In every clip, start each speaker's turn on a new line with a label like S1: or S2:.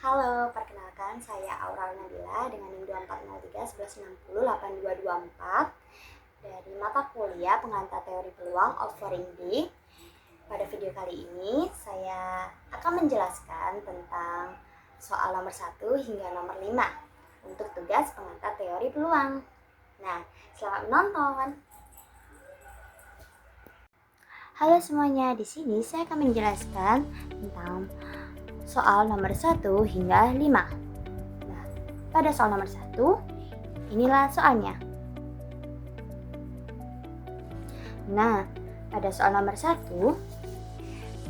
S1: Halo, perkenalkan saya Aurel Nabila dengan NIM 2403 1160 8224 dari mata kuliah Pengantar Teori Peluang Offering D. Pada video kali ini saya akan menjelaskan tentang soal nomor 1 hingga nomor 5 untuk tugas pengantar teori peluang. Nah, selamat menonton. Halo semuanya, di sini saya akan menjelaskan tentang soal nomor 1 hingga 5. Nah, pada soal nomor 1, inilah soalnya. Nah, pada soal nomor 1,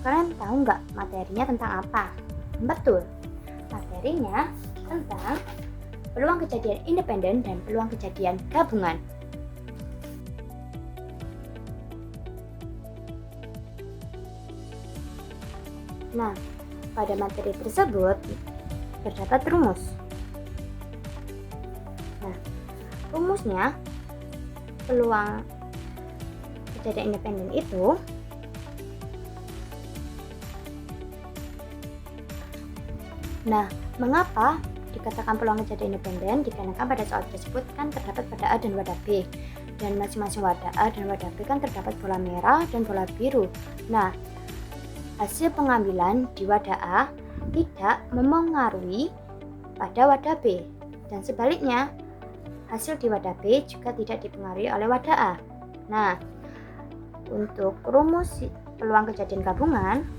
S1: kalian tahu nggak materinya tentang apa? Betul, materinya tentang peluang kejadian independen dan peluang kejadian gabungan. Nah, pada materi tersebut terdapat rumus. Nah, rumusnya peluang kejadian independen itu mengapa dikatakan peluang kejadian independen? Dikarenakan pada soal tersebut kan terdapat wadah A dan wadah B, dan masing-masing wadah A dan wadah B kan terdapat bola merah dan bola biru. Nah, hasil pengambilan di wadah A tidak memengaruhi pada wadah B, dan sebaliknya hasil di wadah B juga tidak dipengaruhi oleh wadah A. Nah, untuk rumus peluang kejadian gabungan,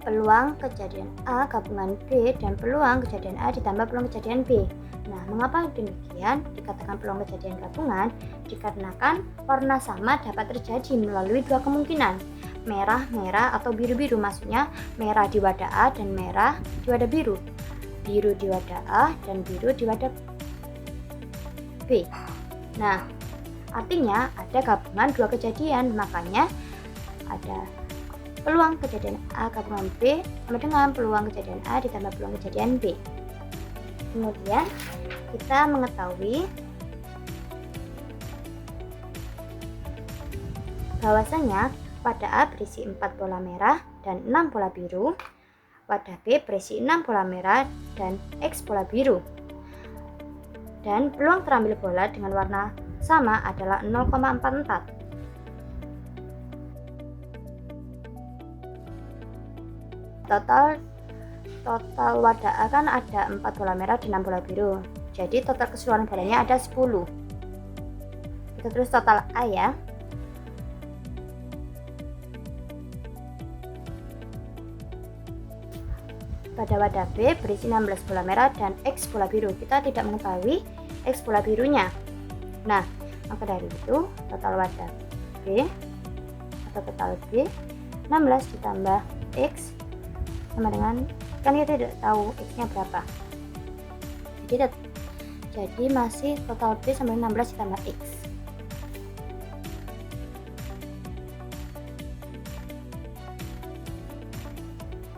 S1: peluang kejadian A gabungan B dan peluang kejadian A ditambah peluang kejadian B. Nah, mengapa demikian dikatakan peluang kejadian gabungan? Dikarenakan warna sama dapat terjadi melalui dua kemungkinan, merah-merah atau biru-biru, maksudnya merah di wadah A dan merah di wadah biru, biru di wadah A dan biru di wadah B. Nah, artinya ada gabungan dua kejadian, makanya ada peluang kejadian A gabungan B sama dengan peluang kejadian A ditambah peluang kejadian B. Kemudian kita mengetahui bahwasanya wadah A berisi 4 bola merah dan 6 bola biru, wadah B berisi 6 bola merah dan X bola biru, dan peluang terambil bola dengan warna sama adalah 0,44. Total wadah A kan ada 4 bola merah dan 6 bola biru, jadi total keseluruhan bolanya ada 10. Kita tulis total A ya. Pada wadah B berisi 16 bola merah dan X bola biru. Kita tidak mengetahui X bola birunya. Nah, maka dari itu total wadah B atau total B 16 ditambah X sama dengan, kan kita tidak tahu X-nya berapa. Jadi masih total B sama 16 ditambah X.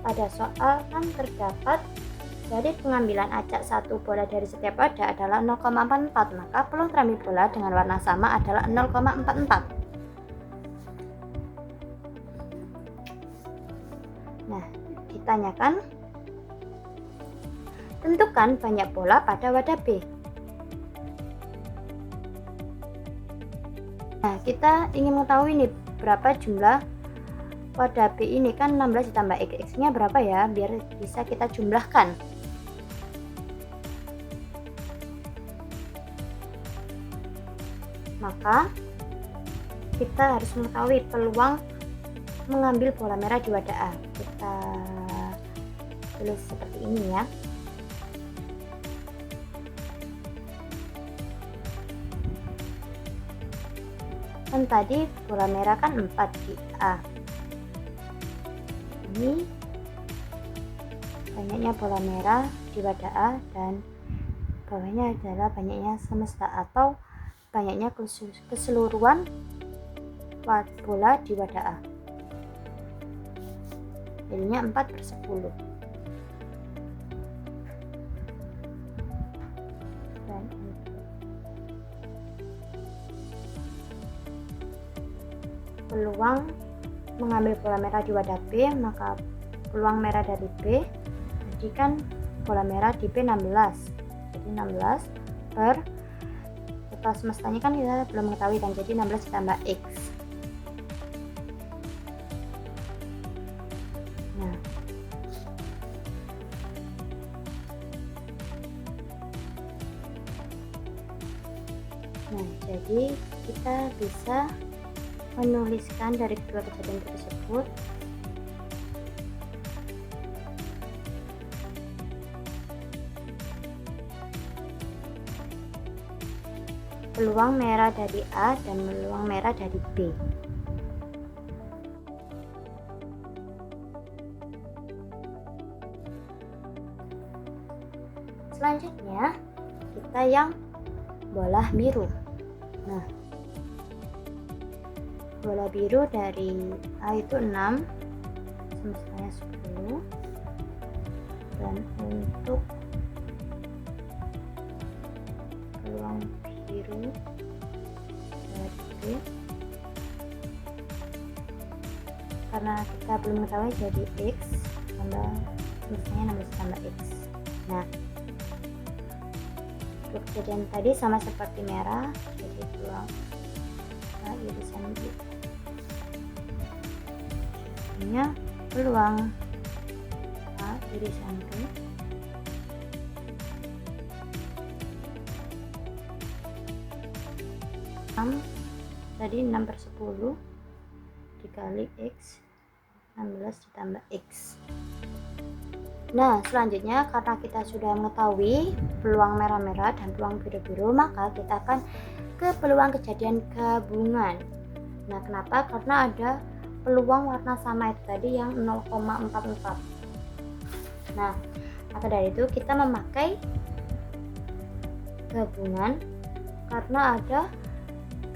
S1: Pada soal kan terdapat dari pengambilan acak satu bola dari setiap wadah adalah 0,44, maka peluang terambil bola dengan warna sama adalah 0,44. Nah, ditanyakan tentukan banyak bola pada wadah B. Nah, kita ingin mengetahui nih berapa jumlah wadah B ini, kan 16 ditambah X nya berapa ya, biar bisa kita jumlahkan. Maka kita harus mengetahui peluang mengambil bola merah di wadah A. Kita tulis seperti ini ya. Kan tadi bola merah kan 4 di A. Ini banyaknya bola merah di wadah A dan bawahnya adalah banyaknya semesta atau banyaknya keseluruhan bola di wadah A. Jadinya 4/10. Dan peluang mengambil bola merah di wadah B, maka peluang merah dari B, jadi kan bola merah di B 16, jadi 16 per total semestanya kan kita belum mengetahui kan, jadi 16 ditambah X. Nah, jadi kita bisa menuliskan dari kedua kejadian tersebut peluang merah dari A dan peluang merah dari B. Selanjutnya kita yang bola biru. Nah, bola biru dari A itu 6, semestanya 10, dan untuk peluang biru dari B, karena kita belum mengetahui, jadi X tambah semestanya 16 tambah X. Nah, untuk kejadian tadi sama seperti merah, jadi peluang A irisan B, jadinya peluang A irisan B tadi 6 per 10 dikali X, 16 ditambah X. Nah, selanjutnya karena kita sudah mengetahui peluang merah-merah dan peluang biru-biru, maka kita akan ke peluang kejadian gabungan. Nah, kenapa? Karena ada peluang warna sama itu tadi yang 0,44. Nah, maka dari itu kita memakai gabungan karena ada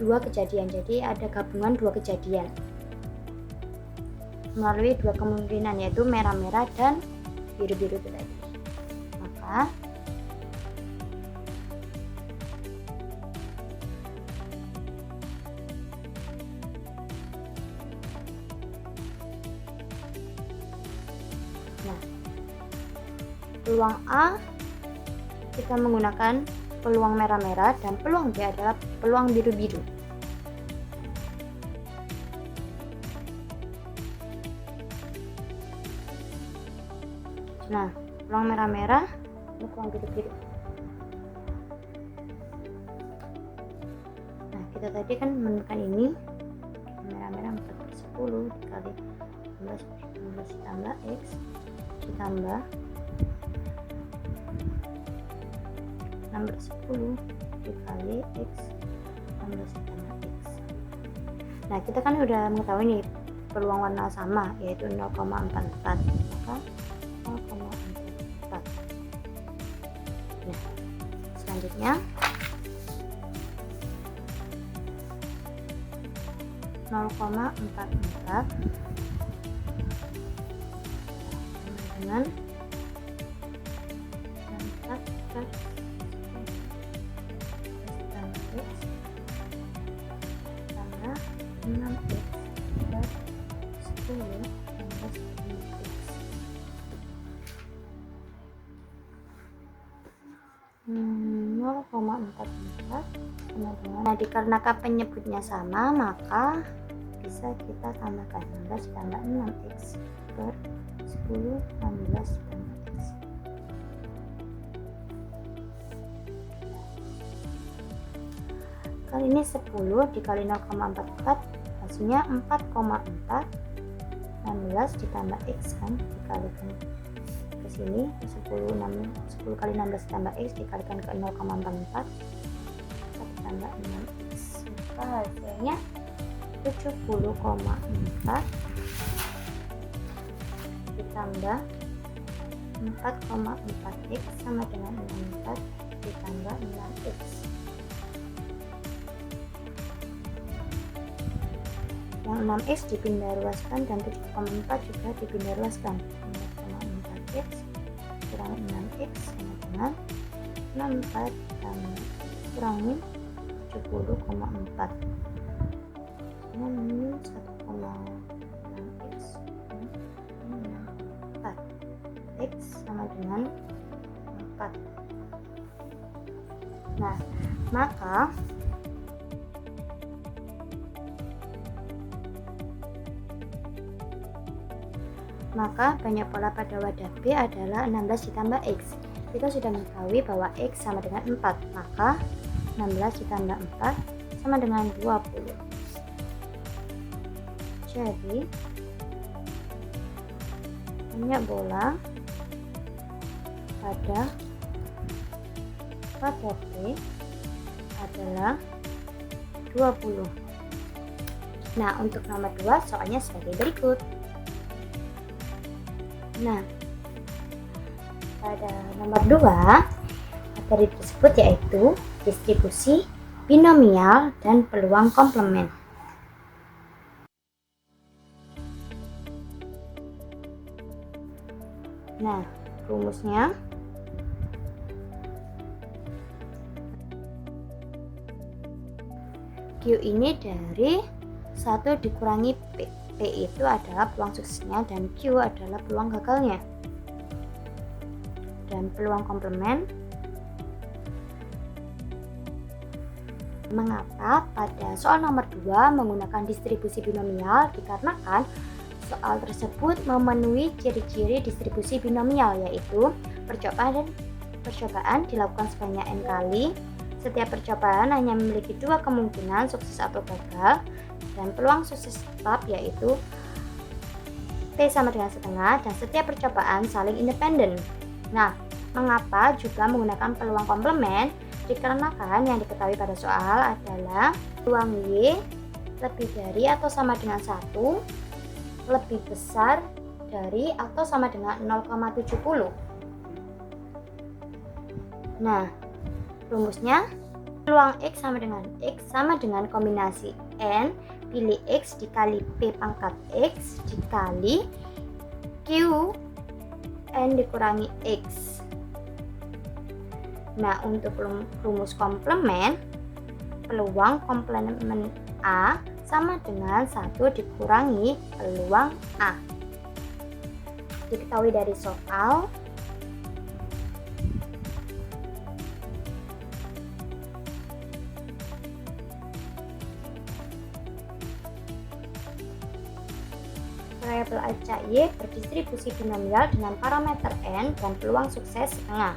S1: dua kejadian, jadi ada gabungan dua kejadian melalui dua kemungkinan, yaitu merah-merah dan biru-biru itu tadi. Maka peluang A kita menggunakan peluang merah-merah dan peluang B adalah peluang biru-biru. Nah, peluang merah-merah dan peluang biru-biru. Nah, kita tadi kan menemukan ini merah-merah 4 per 10 dikali 16 ditambah X ditambah 6 per 10 dikali X 16 ditambah X. Nah, kita kan udah mengetahui nih peluang warna sama, yaitu 0,44, maka 0,44. Nah, selanjutnya 0,44 dengan 4 per 6x per 10 tambah 10x. Sama dengan, nah dikarenakan penyebutnya sama, maka bisa kita tambahkan 16 tambah 6x per 10 16 tambah x. Kali ini 10 dikali 0,44 hasilnya 4,4, 16 ditambah x kan, dikalikan ke sini 10 kali 16 tambah x dikalikan ke 0,44 tambah 6x, maka hasilnya 70,4 ditambah 4,4x sama dengan 64 ditambah 6x. Yang 6x dipindah ruaskan dan 7,4 juga dipindah ruaskan. 4,4x kurang 6x sama dengan 64 kurangi 70,4. Ini 1,6x X sama dengan 4. Nah, maka banyak pola pada wadah B adalah 16 ditambah X. Kita sudah mengetahui bahwa X sama dengan 4, maka 16 ditambah 4 sama dengan 20. Jadi banyak bola pada wadah B adalah 20. Nah, untuk nomor 2 soalnya sebagai berikut. Nah, pada nomor 2 materi tersebut yaitu distribusi binomial dan peluang komplement. Nah, rumusnya Q ini dari 1 dikurangi P. P itu adalah peluang suksesnya dan Q adalah peluang gagalnya. Dan peluang komplement. Mengapa pada soal nomor 2 menggunakan distribusi binomial? Dikarenakan soal tersebut memenuhi ciri-ciri distribusi binomial, yaitu percobaan dilakukan sebanyak n kali. Setiap percobaan hanya memiliki 2 kemungkinan, sukses atau gagal, dan peluang sukses tetap yaitu T sama dengan setengah, dan setiap percobaan saling independen. Nah, mengapa juga menggunakan peluang komplement? Dikarenakan yang diketahui pada soal adalah peluang Y lebih dari atau sama dengan 1 lebih besar dari atau sama dengan 0,70. Nah, rumusnya peluang X sama dengan kombinasi N pilih X dikali P pangkat X dikali Q N dikurangi X. Nah, untuk rumus komplement, peluang komplement A sama dengan 1 dikurangi peluang A. Diketahui dari soal variabel acak Y berdistribusi binomial dengan parameter N dan peluang sukses setengah.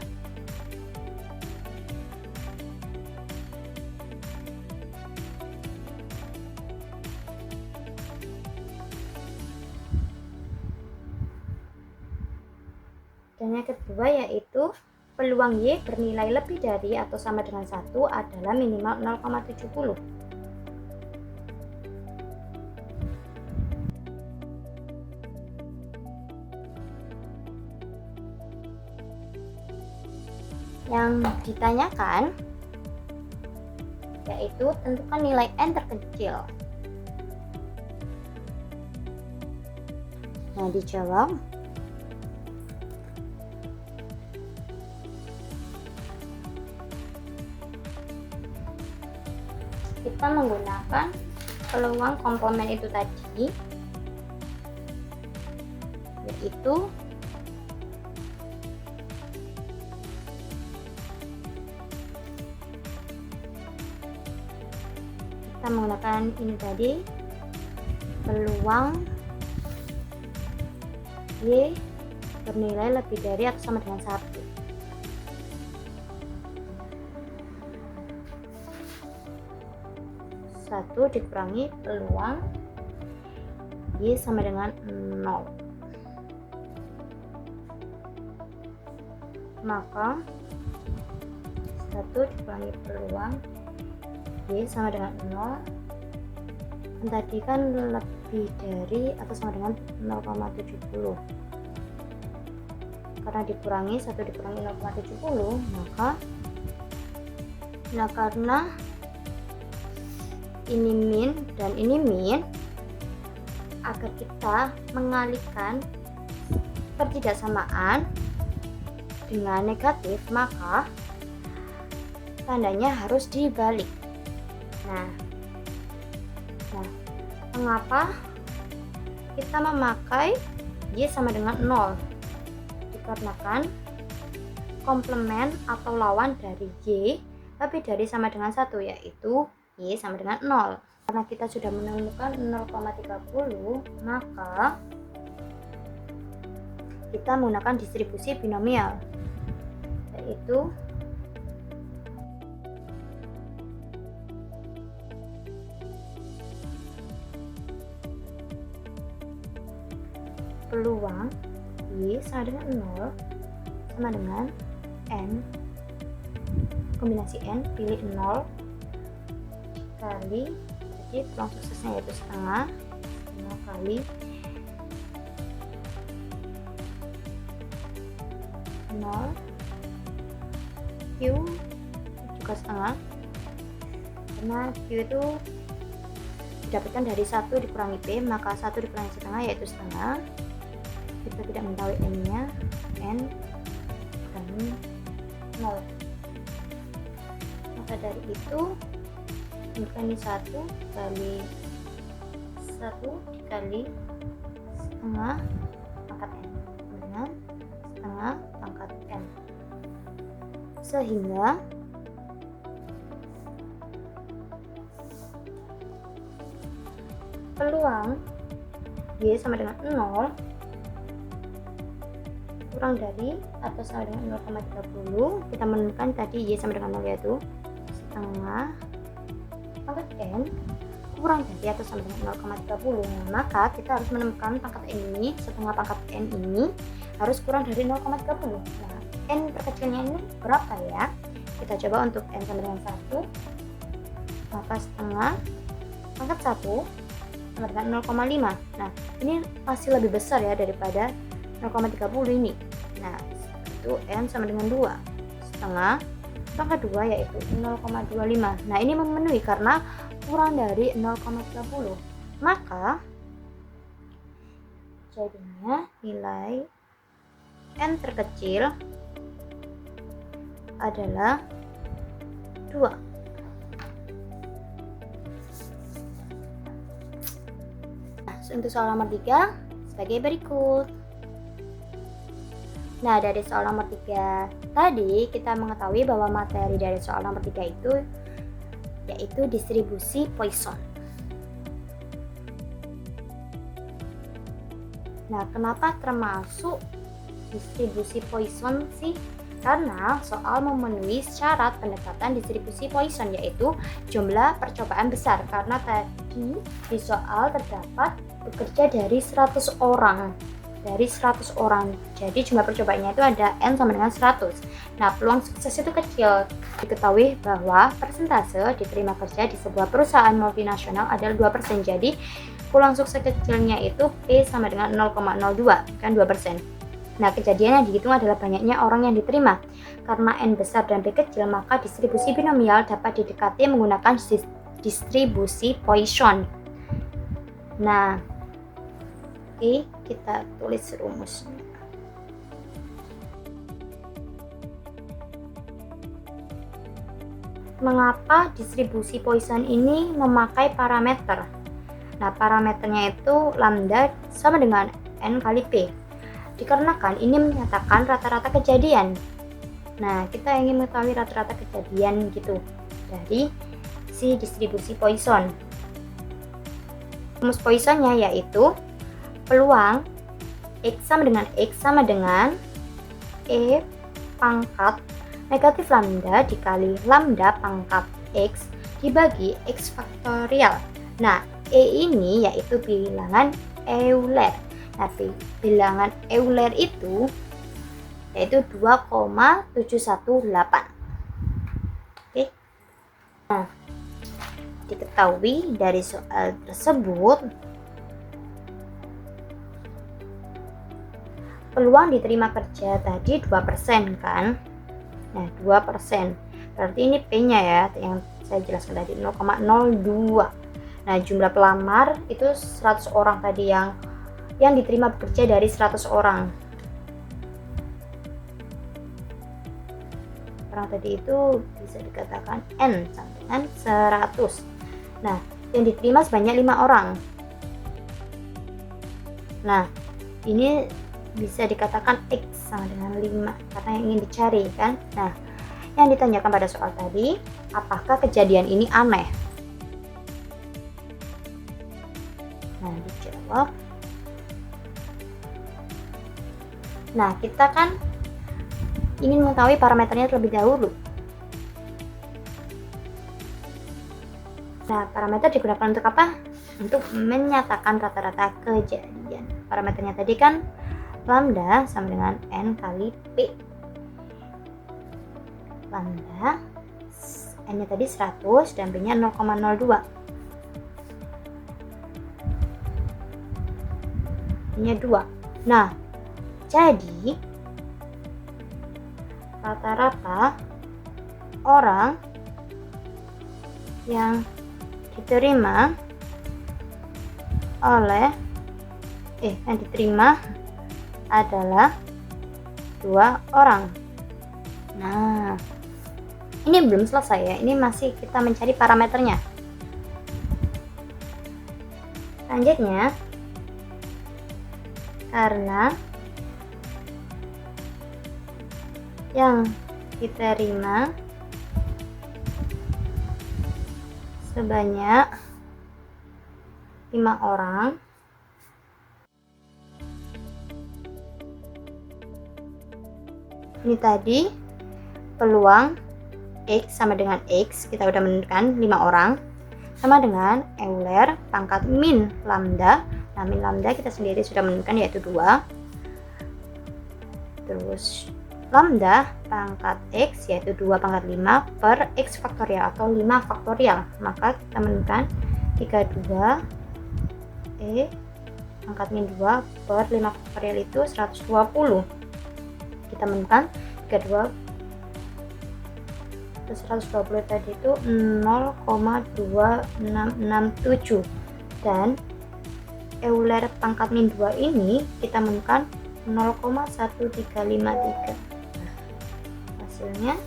S1: Dan yang kedua yaitu peluang Y bernilai lebih dari atau sama dengan 1 adalah minimal 0,70. Yang ditanyakan yaitu tentukan nilai N terkecil. Nah, dijawab kita menggunakan peluang komplement itu tadi, yaitu kita menggunakan ini tadi, peluang Y bernilai lebih dari atau sama dengan 1. Satu dikurangi peluang Y sama dengan 0. Maka 1 dikurangi peluang Y sama dengan 0. Dan tadi kan lebih dari atau sama dengan 0,70. Karena dikurangi 1 dikurangi 0,70, maka karena ini min dan ini min, agar kita mengalihkan ketidaksamaan dengan negatif, maka tandanya harus dibalik. Nah, mengapa kita memakai Y sama dengan 0? dikarenakan komplement atau lawan dari Y lebih dari sama dengan 1, yaitu Y sama dengan 0. Karena kita sudah menemukan 0,30, maka kita menggunakan distribusi binomial, yaitu peluang Y sama dengan 0 sama dengan N, kombinasi N, pilih 0 kali, jadi peluang suksesnya yaitu setengah kali 0, Q juga setengah, karena Q itu didapatkan dari 1 dikurangi P, maka 1 dikurangi setengah yaitu setengah. Kita tidak mengetahui N nya, N kurangi 0, maka dari itu ini 1 kali 1 dikali setengah pangkat N dengan setengah pangkat N, sehingga peluang Y sama dengan 0 kurang dari atau sama dengan 0,30. Kita menemukan tadi Y sama dengan 0 yaitu setengah pangkat N kurang dari atau sama dengan 0,30. Nah, maka kita harus menemukan pangkat N ini, setengah pangkat N ini harus kurang dari 0,30. Nah, N terkecilnya ini berapa ya? Kita coba untuk N sama dengan 1, maka setengah pangkat 1 sama dengan 0,5. Nah, ini masih lebih besar ya daripada 0,30 ini. Nah, itu N sama dengan 2, setengah pangkat 2 yaitu 0,25. Nah, ini memenuhi karena kurang dari 0,30. Maka jadinya nilai N terkecil adalah 2. Nah, untuk soal nomor 3 sebagai berikut. Nah, dari soal nomor 3 tadi kita mengetahui bahwa materi dari soal nomor 3 itu yaitu distribusi Poisson. Nah, kenapa termasuk distribusi Poisson sih? Karena soal memenuhi syarat pendekatan distribusi Poisson, yaitu jumlah percobaan besar. Karena tadi di soal terdapat bekerja dari 100 orang. Jadi jumlah percobaannya itu ada N sama dengan 100. Nah, peluang sukses itu kecil. Diketahui bahwa persentase diterima kerja di sebuah perusahaan multinasional adalah 2%. Jadi peluang sukses kecilnya itu P sama dengan 0,02, kan 2%. Nah, kejadian yang dihitung adalah banyaknya orang yang diterima. Karena N besar dan P kecil, maka distribusi binomial dapat didekati menggunakan distribusi Poisson. Nah, oke, kita tulis rumusnya. Mengapa distribusi Poisson ini memakai parameter? Nah, parameternya itu lambda sama dengan N kali P. Dikarenakan ini menyatakan rata-rata kejadian. Nah, kita ingin mengetahui rata-rata kejadian gitu dari si distribusi Poisson. Rumus Poissonnya yaitu peluang X sama dengan E pangkat negatif lambda dikali lambda pangkat X dibagi X faktorial. Nah, E ini yaitu bilangan Euler. Nah, bilangan Euler itu yaitu 2,718. Oke. Nah, diketahui dari soal tersebut peluang diterima kerja tadi 2% kan. Nah, 2%. Berarti ini P-nya ya yang saya jelaskan tadi 0,02. Nah, jumlah pelamar itu 100 orang tadi yang diterima bekerja dari 100 orang. Orang tadi itu bisa dikatakan N sama dengan 100. Nah, yang diterima sebanyak 5 orang. Nah, ini bisa dikatakan X sama dengan 5 karena yang ingin dicari kan. Nah, yang ditanyakan pada soal tadi, apakah kejadian ini aneh? Nah, dijawab. Nah, kita kan ingin mengetahui parameternya terlebih dahulu. Nah, parameter digunakan untuk apa? Untuk menyatakan rata-rata kejadian. Parameternya tadi kan lambda sama dengan N kali P. Lambda, N-nya tadi 100 dan P-nya 0,02. P-nya 2. Nah, jadi rata-rata orang yang diterima oleh yang diterima adalah 2 orang. Nah, ini belum selesai ya, ini masih kita mencari parameternya. Selanjutnya, karena yang diterima sebanyak 5 orang, ini tadi peluang X sama dengan X, kita udah menentukan 5 orang, sama dengan Euler pangkat min lambda. Nah, min lambda kita sendiri sudah menentukan yaitu 2. Terus lambda pangkat X yaitu 2 pangkat 5 per X faktorial atau 5 faktorial. Maka kita menentukan 32 pangkat min 2 per 5 faktorial itu 120. Kita menentukan 32 terus 120 tadi itu 0,2667 dan Euler pangkat min 2 ini kita menentukan 0,1353. Hasilnya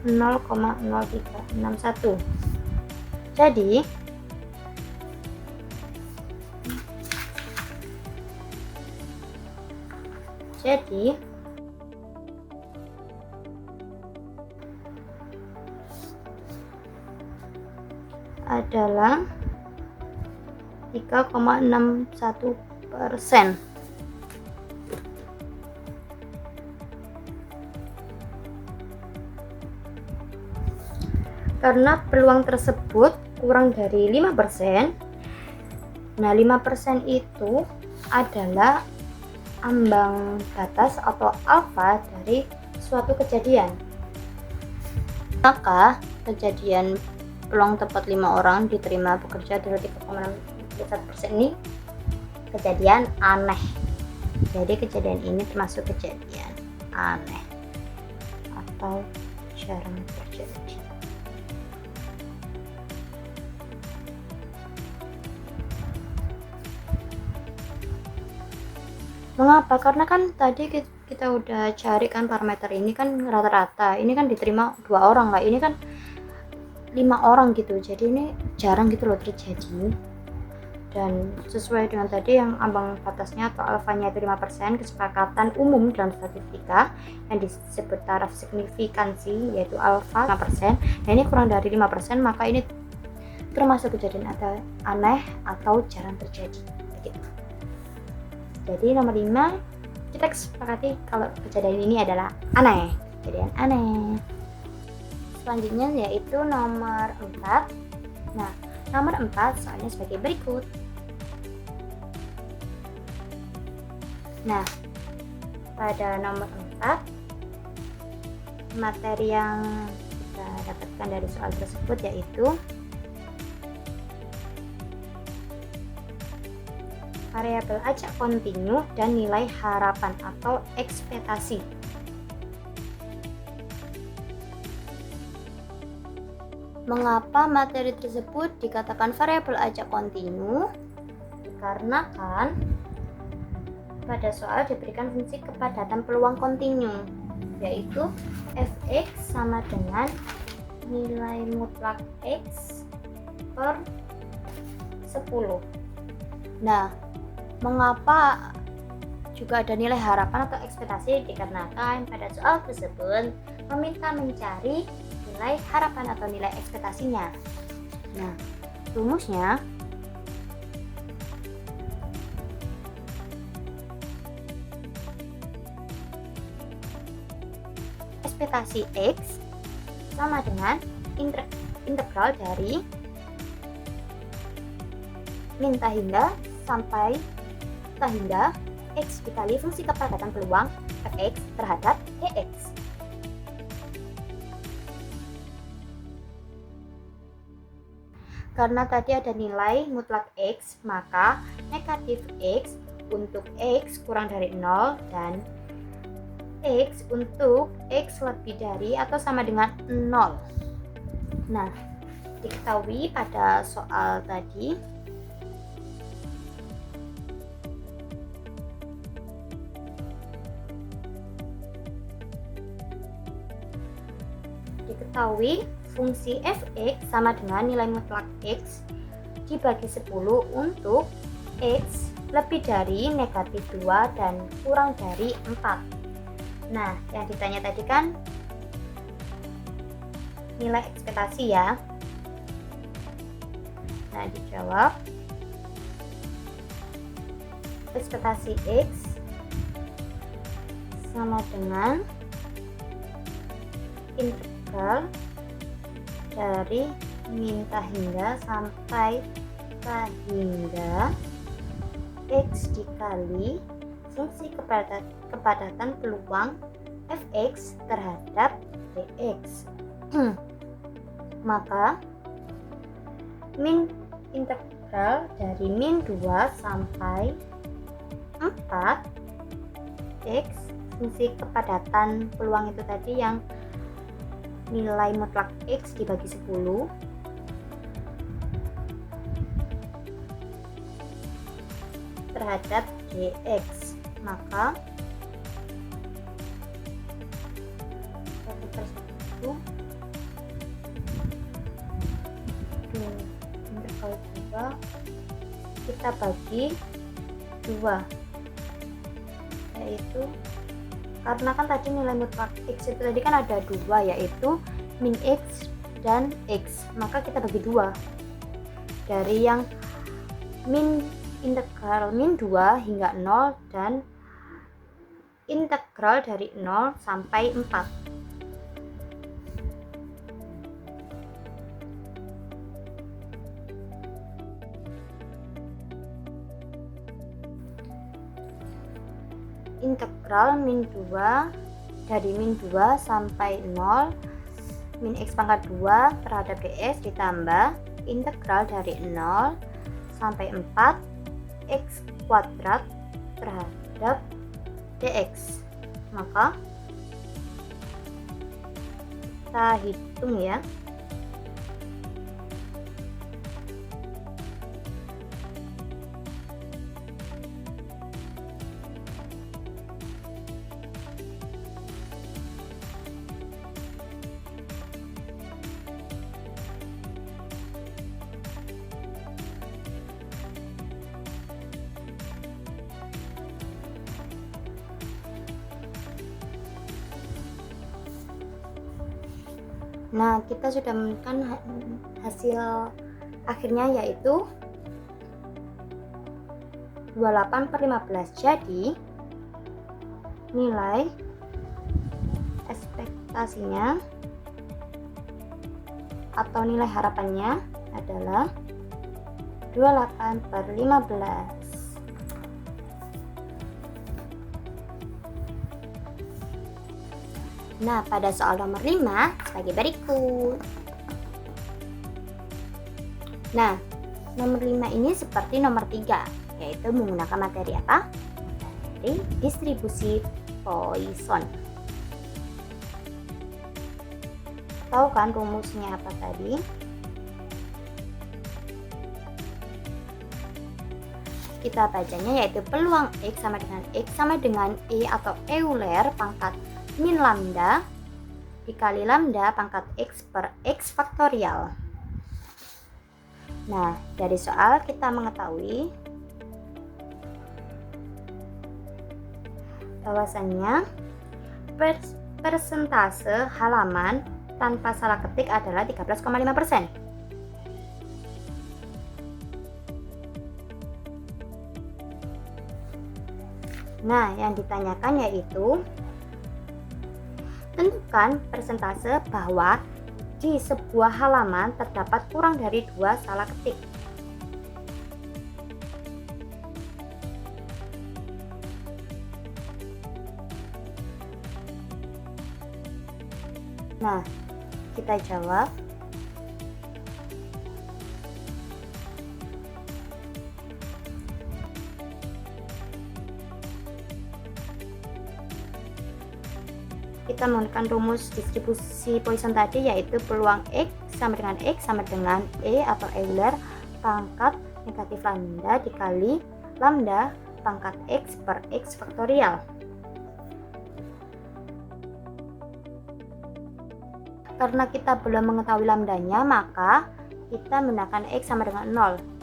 S1: 0,0361. Jadi adalah 3,61%. Karena peluang tersebut kurang dari 5%. Nah, 5% itu adalah ambang batas atau alfa dari suatu kejadian. Maka kejadian peluang tepat 5 orang diterima bekerja dari 3,61% ini kejadian aneh. Jadi kejadian ini termasuk kejadian aneh atau jarang terjadi. Mengapa? Karena kan tadi kita udah cari kan parameter ini kan rata-rata. Ini kan diterima 2 orang lah. Ini kan 5 orang gitu. Jadi ini jarang gitu loh terjadi. Dan sesuai dengan tadi yang ambang batasnya atau alfanya itu 5%, kesepakatan umum dalam statistika yang disebut taraf signifikansi yaitu alfa 5%. Nah, ini kurang dari 5%, maka ini termasuk kejadian aneh atau jarang terjadi. Jadi nomor 5 kita sepakati kalau kejadian ini adalah aneh, kejadian aneh. Selanjutnya yaitu nomor 4. Nah, nomor 4 soalnya sebagai berikut. Nah, pada nomor 4 materi yang kita dapatkan dari soal tersebut yaitu variabel acak kontinu dan nilai harapan atau ekspektasi. Mengapa materi tersebut dikatakan variabel acak kontinu? Dikarenakan pada soal diberikan fungsi kepadatan peluang kontinu, yaitu fx sama dengan nilai mutlak x per 10. Nah, mengapa juga ada nilai harapan atau ekspektasi dikarenakan pada soal tersebut meminta mencari nilai harapan atau nilai ekspektasinya. Nah, rumusnya ekspektasi X sama dengan integral dari min hingga sampai hingga X dikali fungsi kepadatan peluang Fx terhadap Dx. Karena tadi ada nilai mutlak X, maka negatif X untuk X kurang dari 0 dan X untuk X lebih dari atau sama dengan 0. Nah, diketahui pada soal tadi fungsi fx sama dengan nilai mutlak x dibagi 10 untuk x lebih dari negatif 2 dan kurang dari 4. Nah, yang ditanya tadi kan nilai ekspektasi ya. Nah, dijawab ekspektasi x sama dengan integral dari min hingga sampai hingga X dikali fungsi kepadatan peluang Fx terhadap Dx. Maka min integral dari min 2 sampai 4 X fungsi kepadatan peluang itu tadi yang nilai mutlak X dibagi 10 terhadap Dx, maka 1/1 integral 2 kita bagi 2, yaitu karena kan tadi nilai mutlak X itu tadi kan ada 2, yaitu min X dan X, maka kita bagi 2 dari yang integral min 2 hingga 0 dan integral dari 0 sampai 4. Integral min 2 dari min 2 sampai 0 min X pangkat 2 terhadap Dx ditambah integral dari 0 sampai 4 X kuadrat terhadap Dx. Maka kita hitung ya. Nah, kita sudah menemukan hasil akhirnya yaitu 28/15. Jadi nilai ekspektasinya atau nilai harapannya adalah 28/15. Nah, pada soal nomor 5 sebagai berikut. Nah, nomor 5 ini seperti nomor 3, yaitu menggunakan materi apa? Materi distribusi Poisson. Tahu kan rumusnya apa tadi? Kita bacanya yaitu peluang X sama dengan E atau Euler pangkat min lambda dikali lambda pangkat X per X faktorial. Nah, dari soal kita mengetahui bahwasannya persentase halaman tanpa salah ketik adalah 13,5%. Nah, yang ditanyakan yaitu tentukan persentase bahwa di sebuah halaman terdapat kurang dari 2 salah ketik. Nah, kita jawab. Kita menggunakan rumus distribusi Poisson tadi, yaitu peluang X sama dengan E atau Euler pangkat negatif lambda dikali lambda pangkat X per X faktorial. Karena kita belum mengetahui lambdanya, maka kita menggunakan X sama dengan 0.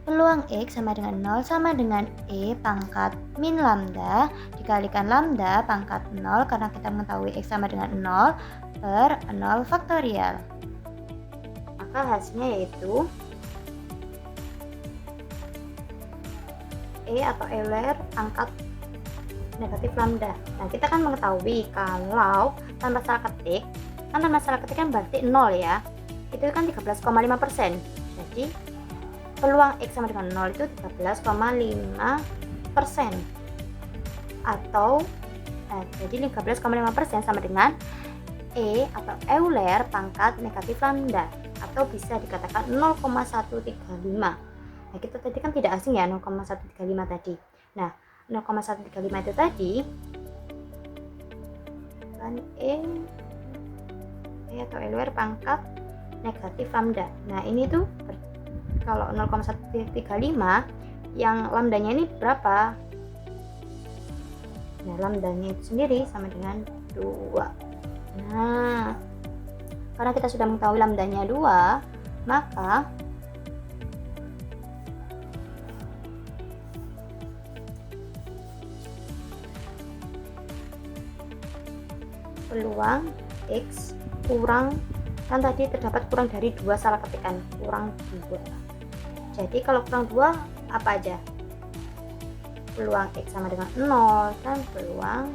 S1: Peluang X sama dengan 0 sama dengan E pangkat min lambda dikalikan lambda pangkat 0, karena kita mengetahui X sama dengan 0 per 0 faktorial. Maka hasilnya yaitu E atau Euler pangkat negatif lambda. Nah, kita kan mengetahui kalau tanpa salah ketik, kan berarti 0 ya. Itu kan 13,5%. Jadi peluang X sama dengan 0 itu 13,5%. Atau jadi 13,5% sama dengan E atau Euler pangkat negatif lambda, atau bisa dikatakan 0,135. Nah, kita tadi kan tidak asing ya 0,135 tadi. Nah, 0,135 itu tadi kan E atau Euler pangkat negatif lambda. Nah, ini tuh kalau 0,135 yang lambdanya ini berapa? Nah, lambdanya itu sendiri sama dengan 2. Nah, karena kita sudah mengetahui lambdanya 2, maka peluang X kurang, kan tadi terdapat kurang dari 2 salah ketikan, kurang 2. Jadi kalau kurang 2 apa aja? Peluang X sama dengan 0 dan peluang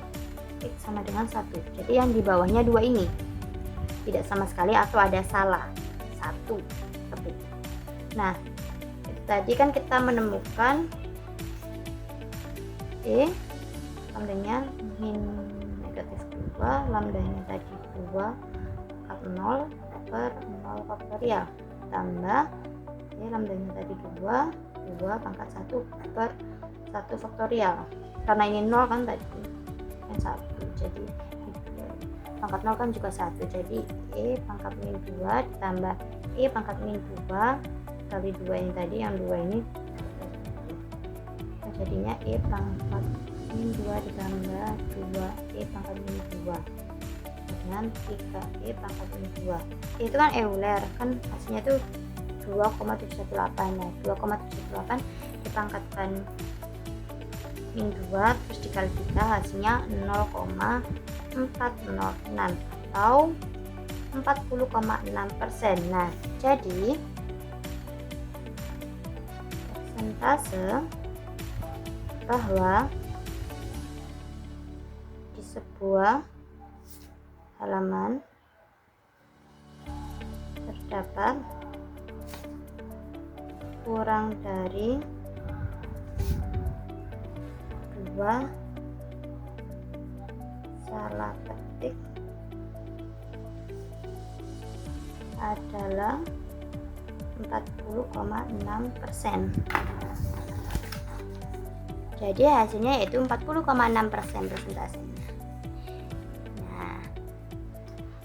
S1: X sama dengan 1. Jadi yang di bawahnya 2 ini tidak sama sekali atau ada salah 1 ketik. Nah, itu tadi kan kita menemukan E lambdanya min negatif 2, lambdanya tadi 2 pangkat 0 per 0 faktorial tambah lambdanya tadi 2 pangkat 1 per 1 faktorial. Karena ini 0 kan tadi yang 1, jadi pangkat 0 kan juga 1, jadi E pangkat min 2 ditambah E pangkat min 2 kali 2 ini tadi, yang 2 ini jadinya E pangkat min 2 ditambah 2 E pangkat min 2 dengan 3E pangkat min 2. Itu kan Euler, kan hasilnya tuh 2,718. Nah, 2,718 dipangkatkan min 2 terus dikali 3, hasilnya 0,406 atau 40,6%. Nah, jadi persentase bahwa di sebuah halaman terdapat kurang dari 2 salah ketik adalah 40,6%. Jadi hasilnya yaitu 40,6% persentasenya. Nah,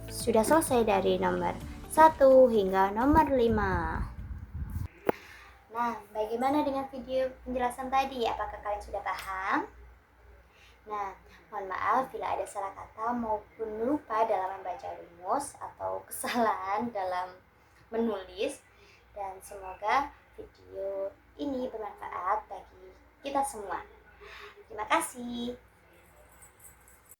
S1: sudah selesai dari nomor 1 hingga nomor 5. Nah, bagaimana dengan video penjelasan tadi? Apakah kalian sudah paham? Nah, mohon maaf bila ada salah kata maupun lupa dalam membaca rumus atau kesalahan dalam menulis, dan semoga video ini bermanfaat bagi kita semua. Terima kasih.